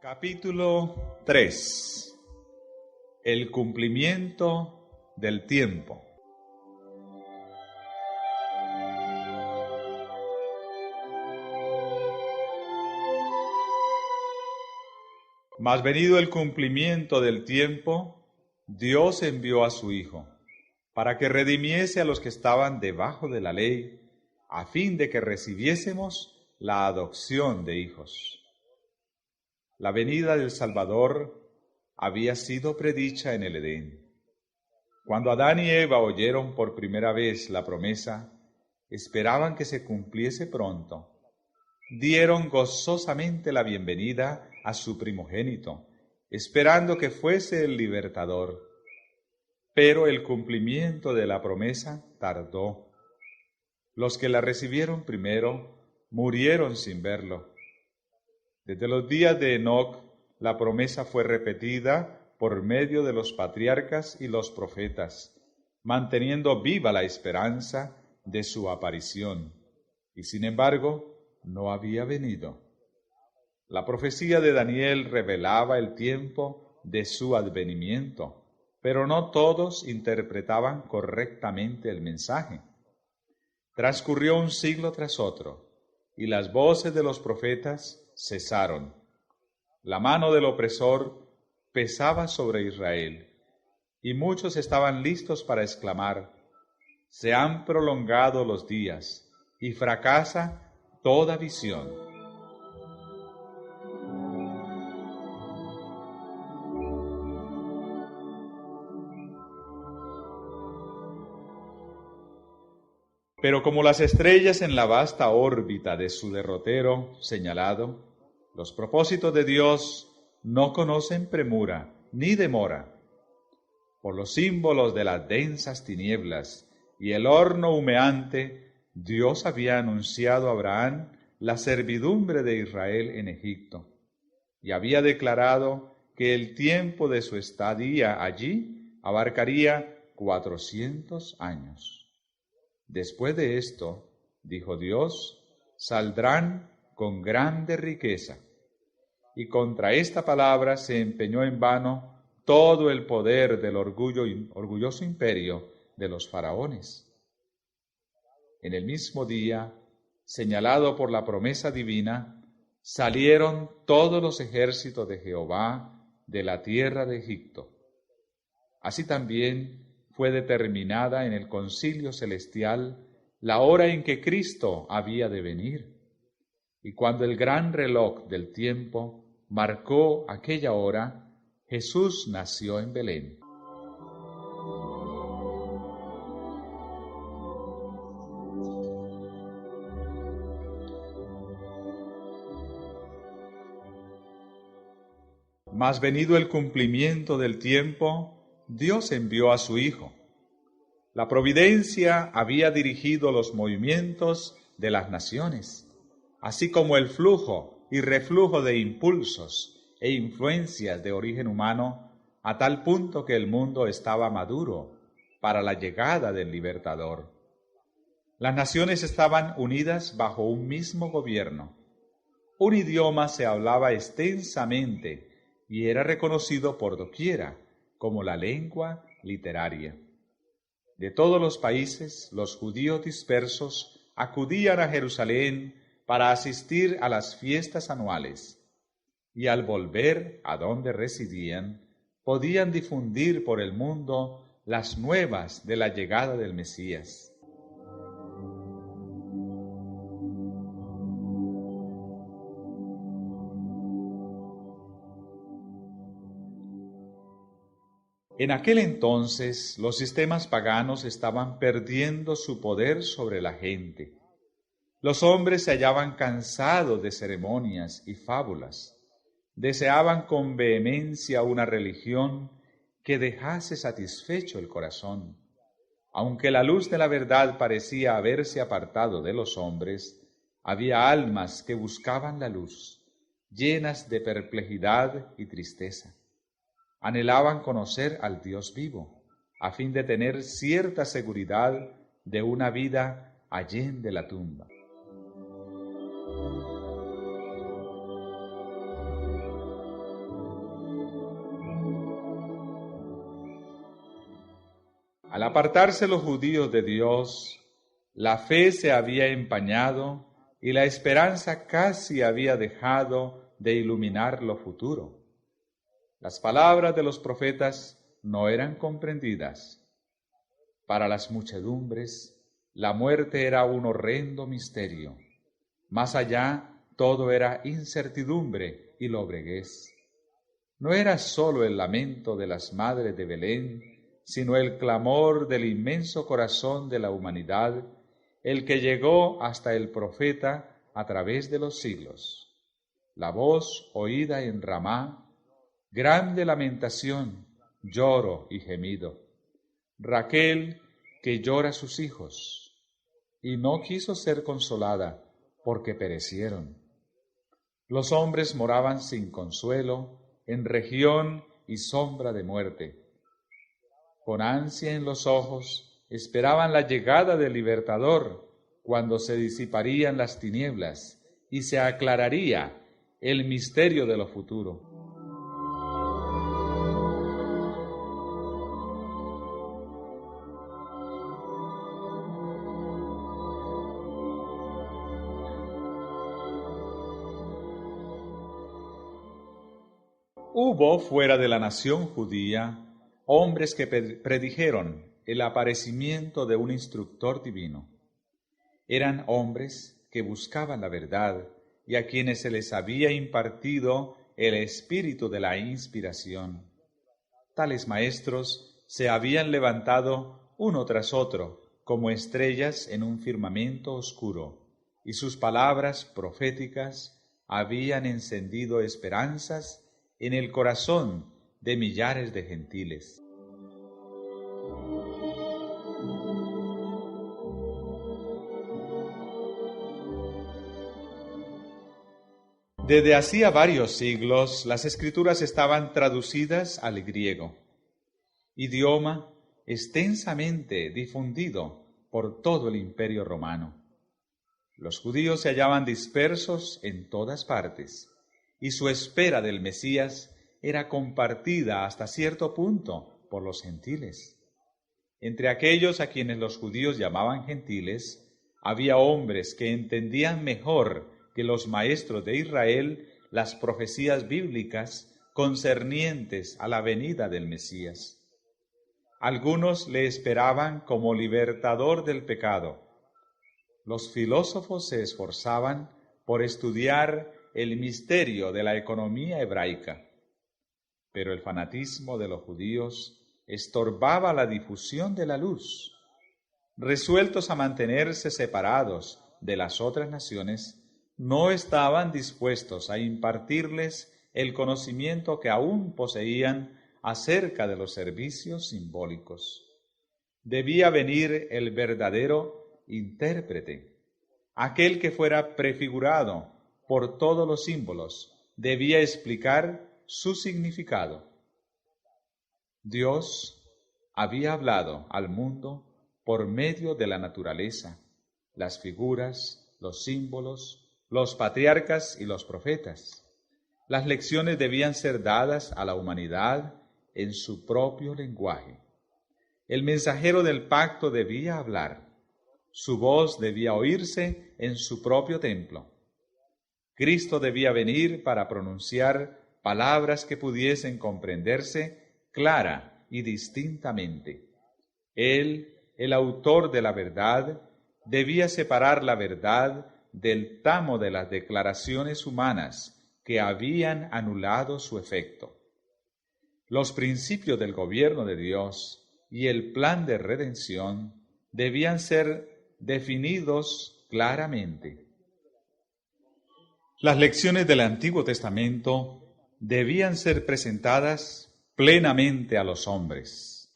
Capítulo 3. El cumplimiento del tiempo. Mas venido el cumplimiento del tiempo, Dios envió a su Hijo, para que redimiese a los que estaban debajo de la ley, a fin de que recibiésemos la adopción de hijos. La venida del Salvador había sido predicha en el Edén. Cuando Adán y Eva oyeron por primera vez la promesa, esperaban que se cumpliese pronto. Dieron gozosamente la bienvenida a su primogénito, esperando que fuese el libertador. Pero el cumplimiento de la promesa tardó. Los que la recibieron primero murieron sin verlo. Desde los días de Enoc, la promesa fue repetida por medio de los patriarcas y los profetas, manteniendo viva la esperanza de su aparición, y sin embargo no había venido. La profecía de Daniel revelaba el tiempo de su advenimiento, pero no todos interpretaban correctamente el mensaje. Transcurrió un siglo tras otro, y las voces de los profetas cesaron. La mano del opresor pesaba sobre Israel, y muchos estaban listos para exclamar: se han prolongado los días, y fracasa toda visión. Pero como las estrellas en la vasta órbita de su derrotero señalado, los propósitos de Dios no conocen premura ni demora. Por los símbolos de las densas tinieblas y el horno humeante, Dios había anunciado a Abraham la servidumbre de Israel en Egipto, y había declarado que el tiempo de su estadía allí abarcaría 400 años. Después de esto, dijo Dios, saldrán con grande riqueza. Y contra esta palabra se empeñó en vano todo el poder del orgulloso imperio de los faraones. En el mismo día, señalado por la promesa divina, salieron todos los ejércitos de Jehová de la tierra de Egipto. Así también fue determinada en el concilio celestial la hora en que Cristo había de venir. Y cuando el gran reloj del tiempo marcó aquella hora, Jesús nació en Belén. Mas venido el cumplimiento del tiempo, Dios envió a su Hijo. La providencia había dirigido los movimientos de las naciones, así como el flujo y reflujo de impulsos e influencias de origen humano, a tal punto que el mundo estaba maduro para la llegada del libertador. Las naciones estaban unidas bajo un mismo gobierno. Un idioma se hablaba extensamente y era reconocido por doquiera como la lengua literaria. De todos los países, los judíos dispersos acudían a Jerusalén para asistir a las fiestas anuales, y al volver a donde residían, podían difundir por el mundo las nuevas de la llegada del Mesías. En aquel entonces, los sistemas paganos estaban perdiendo su poder sobre la gente. Los hombres se hallaban cansados de ceremonias y fábulas. Deseaban con vehemencia una religión que dejase satisfecho el corazón. Aunque la luz de la verdad parecía haberse apartado de los hombres, había almas que buscaban la luz, llenas de perplejidad y tristeza. Anhelaban conocer al Dios vivo, a fin de tener cierta seguridad de una vida allende la tumba. Al apartarse los judíos de Dios, la fe se había empañado y la esperanza casi había dejado de iluminar lo futuro. Las palabras de los profetas no eran comprendidas. Para las muchedumbres, la muerte era un horrendo misterio. Más allá, todo era incertidumbre y lobreguez. No era sólo el lamento de las madres de Belén, sino el clamor del inmenso corazón de la humanidad, el que llegó hasta el profeta a través de los siglos. La voz oída en Ramá, grande lamentación, lloro y gemido. Raquel, que llora a sus hijos, y no quiso ser consolada, porque perecieron. Los hombres moraban sin consuelo, en región y sombra de muerte. Con ansia en los ojos, esperaban la llegada del Libertador, cuando se disiparían las tinieblas y se aclararía el misterio de lo futuro. Hubo fuera de la nación judía hombres que predijeron el aparecimiento de un instructor divino. Eran hombres que buscaban la verdad y a quienes se les había impartido el espíritu de la inspiración. Tales maestros se habían levantado uno tras otro como estrellas en un firmamento oscuro, y sus palabras proféticas habían encendido esperanzas en el corazón de millares de gentiles. Desde hacía varios siglos, las Escrituras estaban traducidas al griego, idioma extensamente difundido por todo el Imperio Romano. Los judíos se hallaban dispersos en todas partes, y su espera del Mesías era compartida hasta cierto punto por los gentiles. Entre aquellos a quienes los judíos llamaban gentiles, había hombres que entendían mejor que los maestros de Israel las profecías bíblicas concernientes a la venida del Mesías. Algunos le esperaban como libertador del pecado. Los filósofos se esforzaban por estudiar el misterio de la economía hebraica, pero el fanatismo de los judíos estorbaba la difusión de la luz. Resueltos a mantenerse separados de las otras naciones, no estaban dispuestos a impartirles el conocimiento que aún poseían acerca de los servicios simbólicos. Debía venir el verdadero intérprete, aquel que fuera prefigurado por todos los símbolos, debía explicar su significado. Dios había hablado al mundo por medio de la naturaleza, las figuras, los símbolos, los patriarcas y los profetas. Las lecciones debían ser dadas a la humanidad en su propio lenguaje. El mensajero del pacto debía hablar. Su voz debía oírse en su propio templo. Cristo debía venir para pronunciar palabras que pudiesen comprenderse clara y distintamente. Él, el autor de la verdad, debía separar la verdad del tamo de las declaraciones humanas que habían anulado su efecto. Los principios del gobierno de Dios y el plan de redención debían ser definidos claramente. Las lecciones del Antiguo Testamento debían ser presentadas plenamente a los hombres.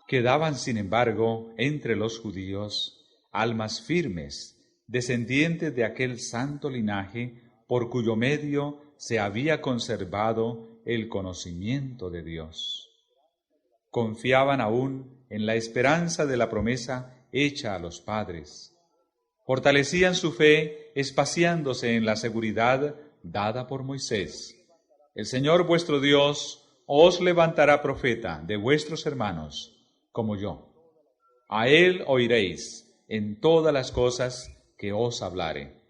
Quedaban, sin embargo, entre los judíos almas firmes, descendientes de aquel santo linaje por cuyo medio se había conservado el conocimiento de Dios. Confiaban aún en la esperanza de la promesa hecha a los padres. Fortalecían su fe espaciándose en la seguridad dada por Moisés. El Señor vuestro Dios os levantará profeta de vuestros hermanos, como yo. A él oiréis en todas las cosas que os hablare.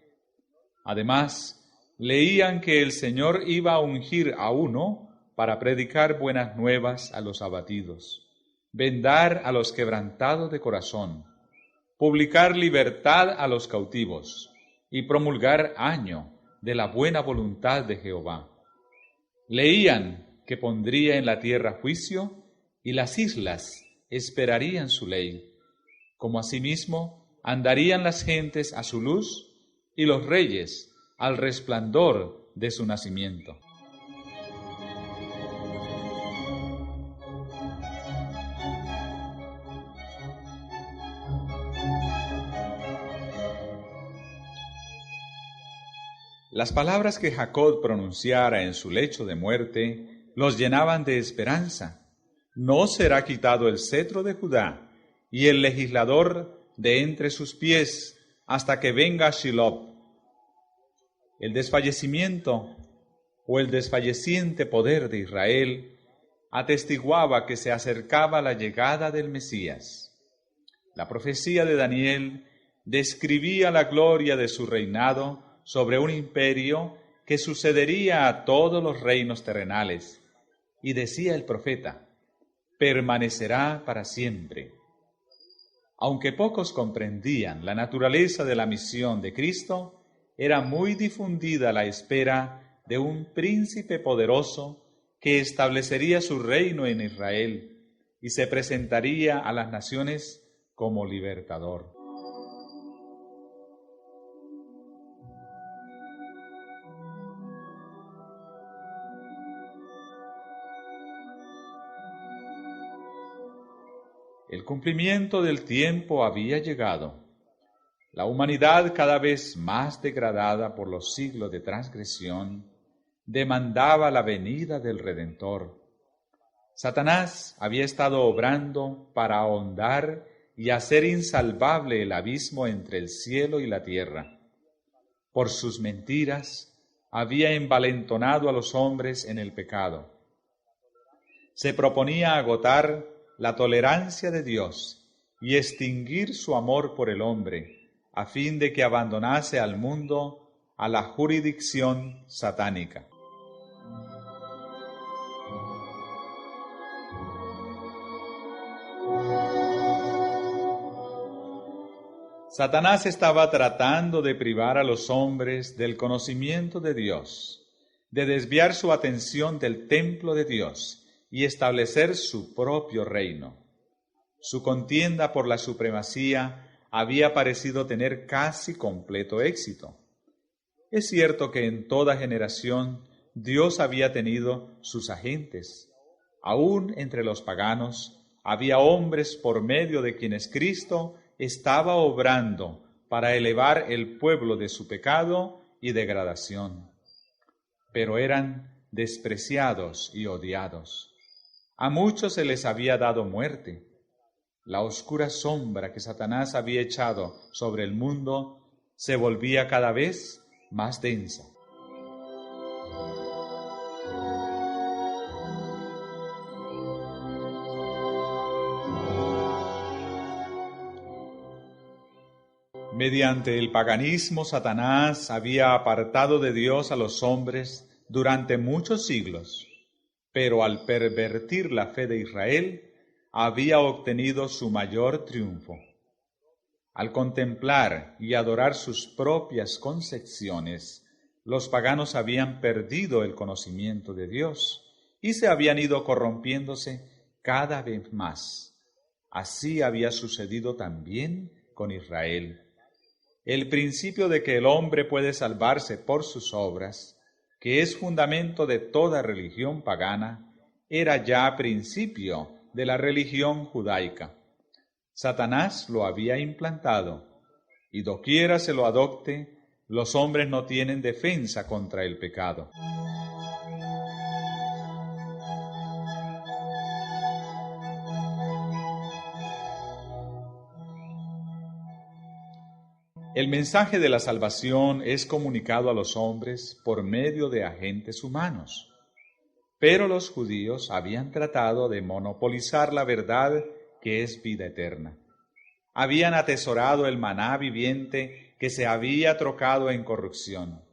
Además, leían que el Señor iba a ungir a uno para predicar buenas nuevas a los abatidos, vendar a los quebrantados de corazón, publicar libertad a los cautivos y promulgar año de la buena voluntad de Jehová. Leían que pondría en la tierra juicio y las islas esperarían su ley, como asimismo andarían las gentes a su luz y los reyes al resplandor de su nacimiento. Las palabras que Jacob pronunciara en su lecho de muerte los llenaban de esperanza. No será quitado el cetro de Judá y el legislador de entre sus pies hasta que venga Shiloh. El desfallecimiento o el desfalleciente poder de Israel atestiguaba que se acercaba la llegada del Mesías. La profecía de Daniel describía la gloria de su reinado sobre un imperio que sucedería a todos los reinos terrenales. Y decía el profeta, permanecerá para siempre. Aunque pocos comprendían la naturaleza de la misión de Cristo, era muy difundida la espera de un príncipe poderoso que establecería su reino en Israel y se presentaría a las naciones como libertador. El cumplimiento del tiempo había llegado. La humanidad, cada vez más degradada por los siglos de transgresión, demandaba la venida del Redentor. Satanás había estado obrando para ahondar y hacer insalvable el abismo entre el cielo y la tierra. Por sus mentiras había envalentonado a los hombres en el pecado. Se proponía agotar la tolerancia de Dios y extinguir su amor por el hombre, a fin de que abandonase al mundo a la jurisdicción satánica. Satanás estaba tratando de privar a los hombres del conocimiento de Dios, de desviar su atención del templo de Dios y establecer su propio reino. Su contienda por la supremacía había parecido tener casi completo éxito. Es cierto que en toda generación Dios había tenido sus agentes. Aún entre los paganos había hombres por medio de quienes Cristo estaba obrando para elevar el pueblo de su pecado y degradación. Pero eran despreciados y odiados. A muchos se les había dado muerte. La oscura sombra que Satanás había echado sobre el mundo se volvía cada vez más densa. Mediante el paganismo, Satanás había apartado de Dios a los hombres durante muchos siglos, pero al pervertir la fe de Israel, había obtenido su mayor triunfo. Al contemplar y adorar sus propias concepciones, los paganos habían perdido el conocimiento de Dios y se habían ido corrompiéndose cada vez más. Así había sucedido también con Israel. El principio de que el hombre puede salvarse por sus obras, que es fundamento de toda religión pagana, era ya principio de la religión judaica. Satanás lo había implantado, y doquiera se lo adopte, los hombres no tienen defensa contra el pecado. El mensaje de la salvación es comunicado a los hombres por medio de agentes humanos, pero los judíos habían tratado de monopolizar la verdad que es vida eterna. Habían atesorado el maná viviente que se había trocado en corrupción.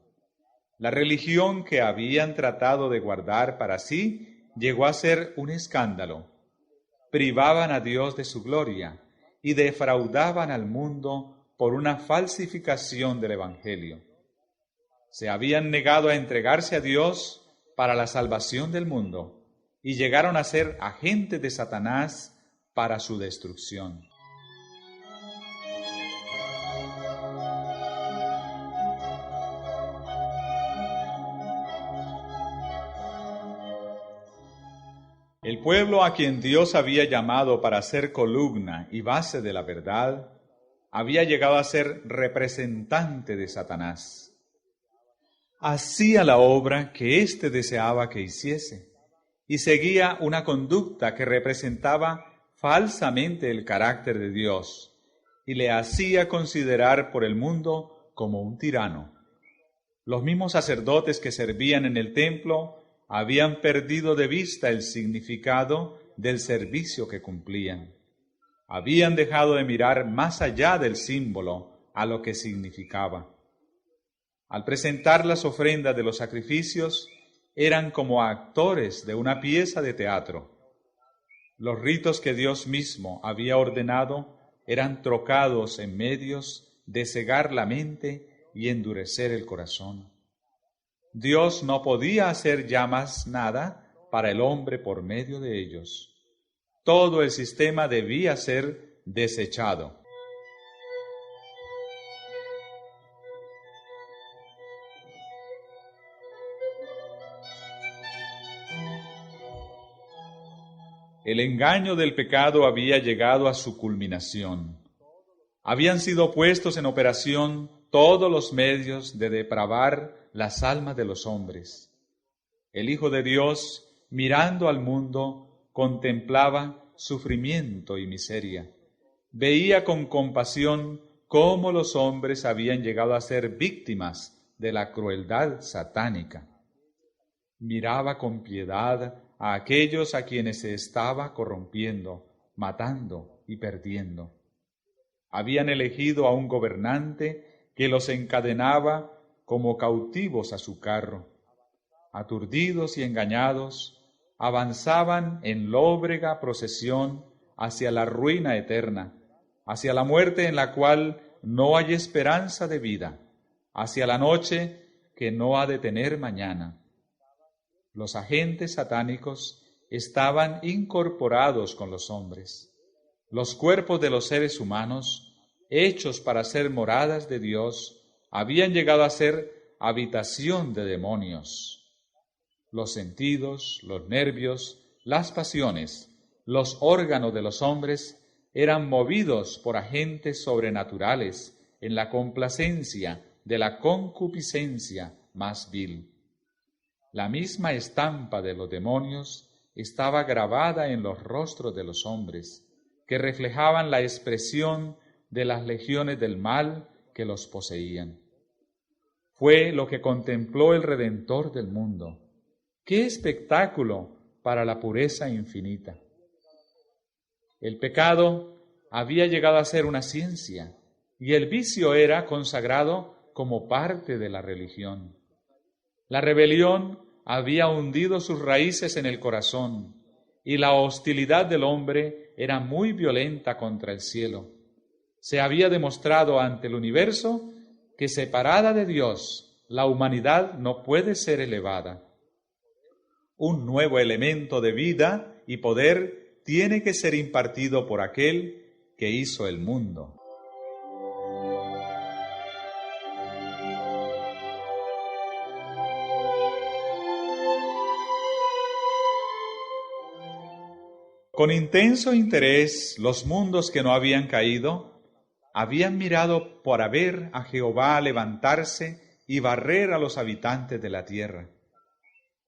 La religión que habían tratado de guardar para sí llegó a ser un escándalo. Privaban a Dios de su gloria y defraudaban al mundo por una falsificación del Evangelio. Se habían negado a entregarse a Dios para la salvación del mundo y llegaron a ser agentes de Satanás para su destrucción. El pueblo a quien Dios había llamado para ser columna y base de la verdad, había llegado a ser representante de Satanás. Hacía la obra que éste deseaba que hiciese y seguía una conducta que representaba falsamente el carácter de Dios y le hacía considerar por el mundo como un tirano. Los mismos sacerdotes que servían en el templo habían perdido de vista el significado del servicio que cumplían. Habían dejado de mirar más allá del símbolo a lo que significaba. Al presentar las ofrendas de los sacrificios, eran como actores de una pieza de teatro. Los ritos que Dios mismo había ordenado eran trocados en medios de cegar la mente y endurecer el corazón. Dios no podía hacer ya más nada para el hombre por medio de ellos. Todo el sistema debía ser desechado. El engaño del pecado había llegado a su culminación. Habían sido puestos en operación todos los medios de depravar las almas de los hombres. El Hijo de Dios, mirando al mundo, contemplaba sufrimiento y miseria. Veía con compasión cómo los hombres habían llegado a ser víctimas de la crueldad satánica. Miraba con piedad a aquellos a quienes se estaba corrompiendo, matando y perdiendo. Habían elegido a un gobernante que los encadenaba como cautivos a su carro. Aturdidos y engañados, avanzaban en lóbrega procesión hacia la ruina eterna, hacia la muerte en la cual no hay esperanza de vida, hacia la noche que no ha de tener mañana. Los agentes satánicos estaban incorporados con los hombres. Los cuerpos de los seres humanos, hechos para ser moradas de Dios, habían llegado a ser habitación de demonios. Los sentidos, los nervios, las pasiones, los órganos de los hombres eran movidos por agentes sobrenaturales en la complacencia de la concupiscencia más vil. La misma estampa de los demonios estaba grabada en los rostros de los hombres, que reflejaban la expresión de las legiones del mal que los poseían. Fue lo que contempló el Redentor del mundo. ¡Qué espectáculo para la pureza infinita! El pecado había llegado a ser una ciencia y el vicio era consagrado como parte de la religión. La rebelión había hundido sus raíces en el corazón y la hostilidad del hombre era muy violenta contra el cielo. Se había demostrado ante el universo que separada de Dios, la humanidad no puede ser elevada. Un nuevo elemento de vida y poder tiene que ser impartido por aquel que hizo el mundo. Con intenso interés, los mundos que no habían caído habían mirado para ver a Jehová levantarse y barrer a los habitantes de la tierra.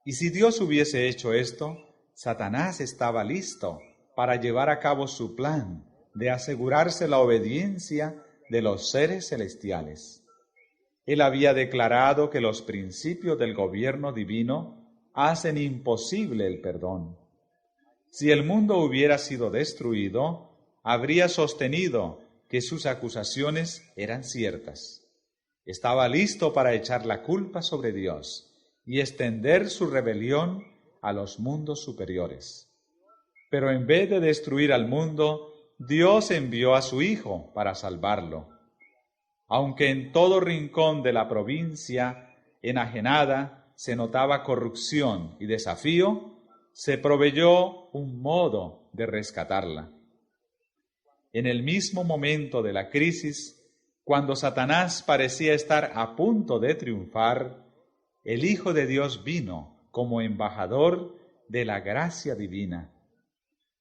Y si Dios hubiese hecho esto, Satanás estaba listo para llevar a cabo su plan de asegurarse la obediencia de los seres celestiales. Él había declarado que los principios del gobierno divino hacen imposible el perdón. Si el mundo hubiera sido destruido, habría sostenido que sus acusaciones eran ciertas. Estaba listo para echar la culpa sobre Dios y extender su rebelión a los mundos superiores. Pero en vez de destruir al mundo, Dios envió a su Hijo para salvarlo. Aunque en todo rincón de la provincia enajenada se notaba corrupción y desafío, se proveyó un modo de rescatarla. En el mismo momento de la crisis, cuando Satanás parecía estar a punto de triunfar, el Hijo de Dios vino como embajador de la gracia divina.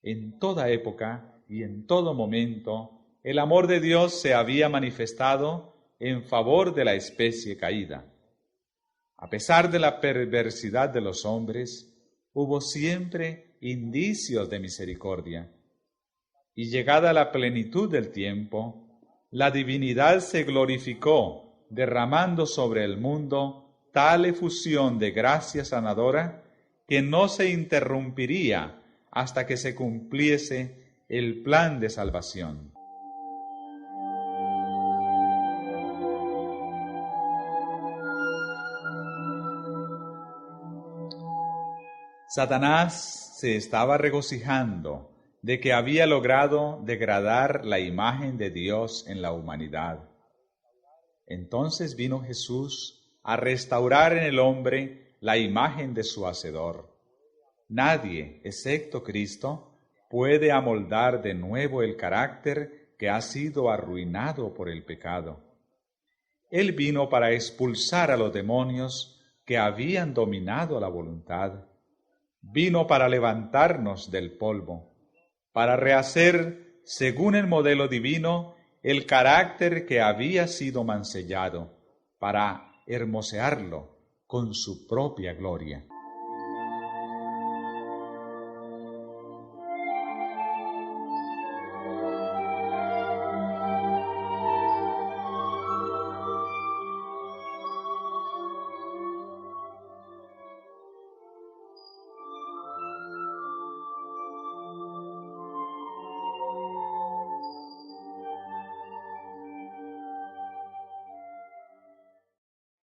En toda época y en todo momento, el amor de Dios se había manifestado en favor de la especie caída. A pesar de la perversidad de los hombres, hubo siempre indicios de misericordia. Y llegada la plenitud del tiempo, la divinidad se glorificó, derramando sobre el mundo tal efusión de gracia sanadora que no se interrumpiría hasta que se cumpliese el plan de salvación. Satanás se estaba regocijando de que había logrado degradar la imagen de Dios en la humanidad. Entonces vino Jesús a restaurar en el hombre la imagen de su Hacedor. Nadie, excepto Cristo, puede amoldar de nuevo el carácter que ha sido arruinado por el pecado. Él vino para expulsar a los demonios que habían dominado la voluntad. Vino para levantarnos del polvo, para rehacer, según el modelo divino, el carácter que había sido mancillado, para hermosearlo con su propia gloria.